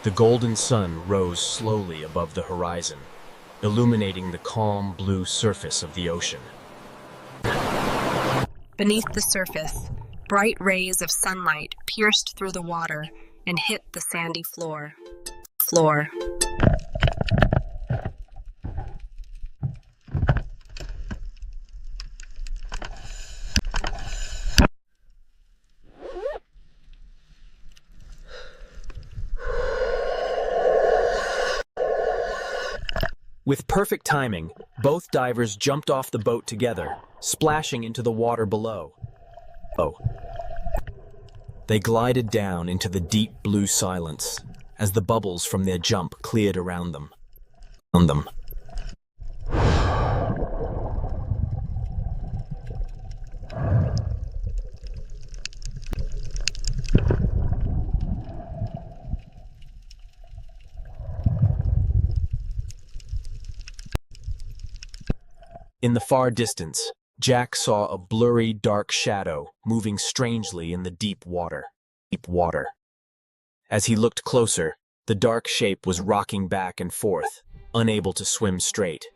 The golden sun rose slowly above the horizon, illuminating the calm blue surface of the ocean. Beneath the surface, bright rays of sunlight pierced through the water and hit the sandy floor. With perfect timing, both divers jumped off the boat together, splashing into the water below. They glided down into the deep blue silence as the bubbles from their jump cleared around them. In the far distance, Jack saw a blurry, dark shadow moving strangely in the deep water. As he looked closer, the dark shape was rocking back and forth, unable to swim straight.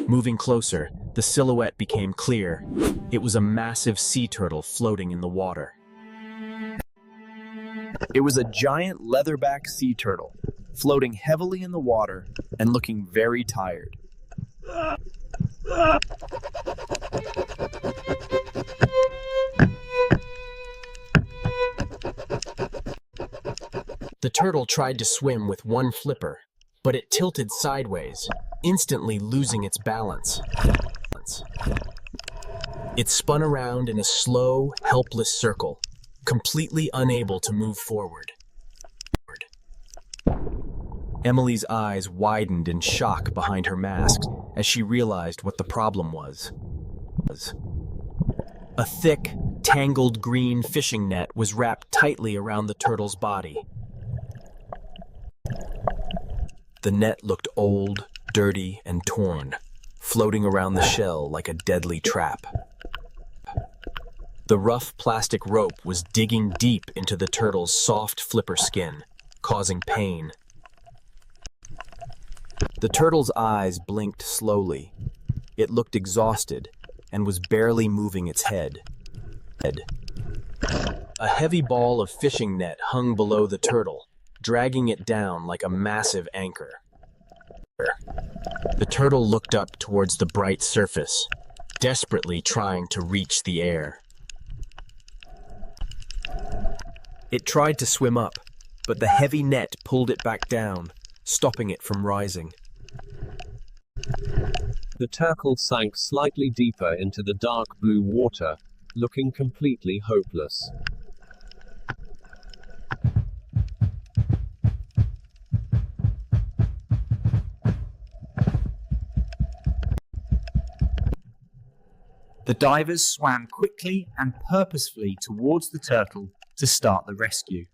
Moving closer, the silhouette became clear. It was a massive sea turtle floating in the water. It was a giant leatherback sea turtle, floating heavily in the water and looking very tired. The turtle tried to swim with one flipper, but it tilted sideways, instantly losing its balance. It spun around in a slow, helpless circle, completely unable to move forward. Emily's eyes widened in shock behind her mask as she realized what the problem was. A thick, tangled green fishing net was wrapped tightly around the turtle's body. The net looked old, dirty, and torn, floating around the shell like a deadly trap. The rough plastic rope was digging deep into the turtle's soft flipper skin, causing pain. The turtle's eyes blinked slowly. It looked exhausted and was barely moving its head. A heavy ball of fishing net hung below the turtle, dragging it down like a massive anchor. The turtle looked up towards the bright surface, desperately trying to reach the air. It tried to swim up, but the heavy net pulled it back down, stopping it from rising. The turtle sank slightly deeper into the dark blue water, looking completely hopeless. The divers swam quickly and purposefully towards the turtle to start the rescue.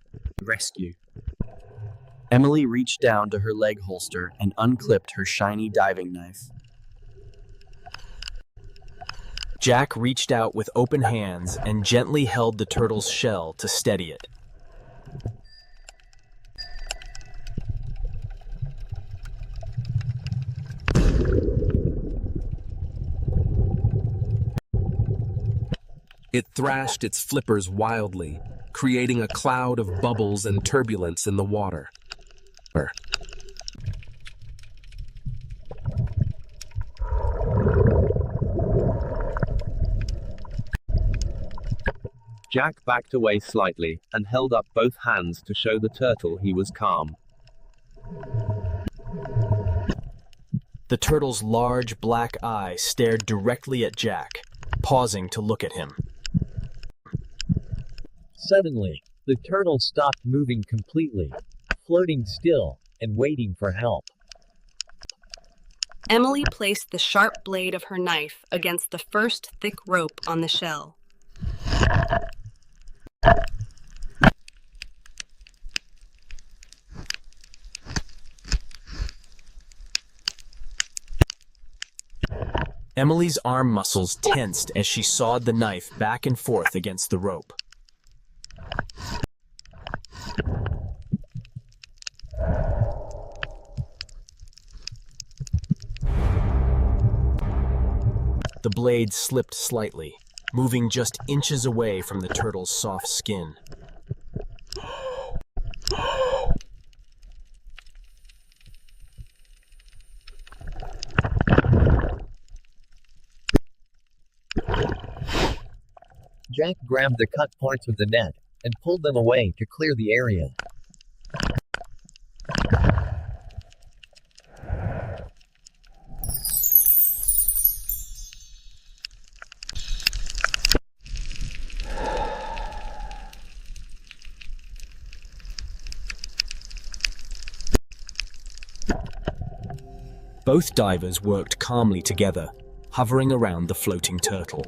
Emily reached down to her leg holster and unclipped her shiny diving knife. Jack reached out with open hands and gently held the turtle's shell to steady it. It thrashed its flippers wildly, creating a cloud of bubbles and turbulence in the water. Jack backed away slightly and held up both hands to show the turtle he was calm. The turtle's large black eye stared directly at Jack, pausing to look at him. Suddenly, the turtle stopped moving completely, floating still and waiting for help. Emily placed the sharp blade of her knife against the first thick rope on the shell. Emily's arm muscles tensed as she sawed the knife back and forth against the rope. The blade slipped slightly, moving just inches away from the turtle's soft skin. Jack grabbed the cut parts with the net and pulled them away to clear the area. Both divers worked calmly together, hovering around the floating turtle.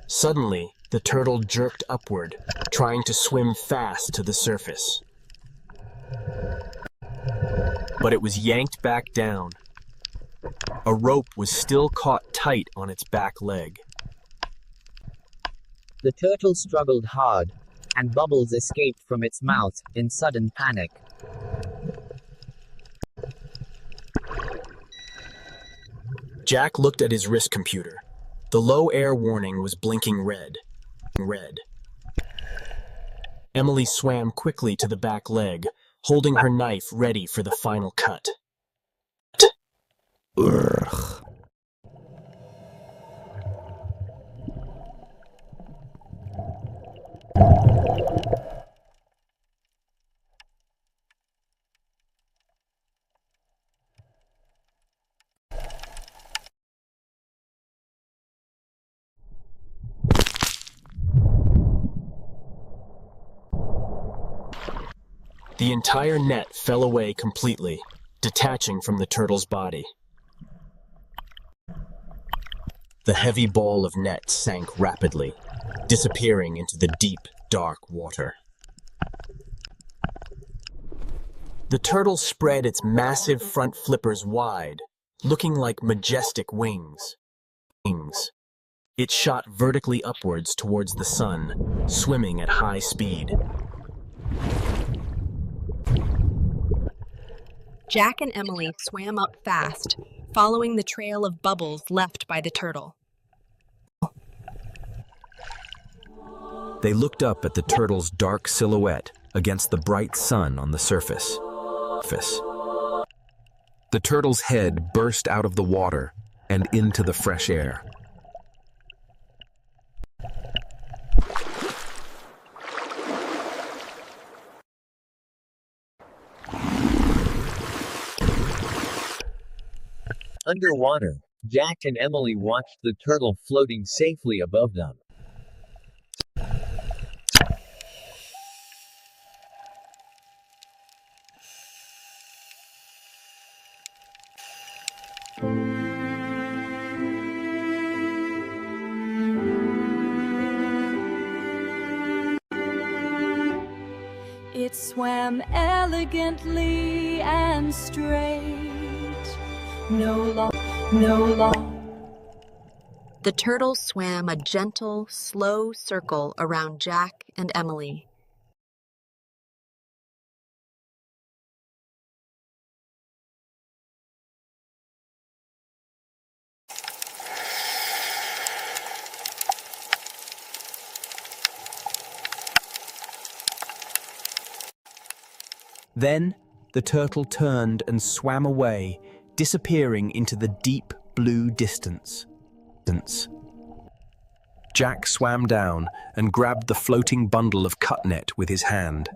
Suddenly, the turtle jerked upward, trying to swim fast to the surface. But it was yanked back down. A rope was still caught tight on its back leg. The turtle struggled hard, and bubbles escaped from its mouth in sudden panic. Jack looked at his wrist computer. The low air warning was blinking red. Emily swam quickly to the back leg, holding her knife ready for the final cut. Urgh. The entire net fell away completely, detaching from the turtle's body. The heavy ball of net sank rapidly, disappearing into the deep, dark water. The turtle spread its massive front flippers wide, looking like majestic wings. It shot vertically upwards towards the sun, swimming at high speed. Jack and Emily swam up fast, following the trail of bubbles left by the turtle. They looked up at the turtle's dark silhouette against the bright sun on the surface. The turtle's head burst out of the water and into the fresh air. Underwater, Jack and Emily watched the turtle floating safely above them. It swam elegantly and straight. No long. The turtle swam a gentle, slow circle around Jack and Emily. Then the turtle turned and swam away, disappearing into the deep blue distance. Jack swam down and grabbed the floating bundle of cut net with his hand.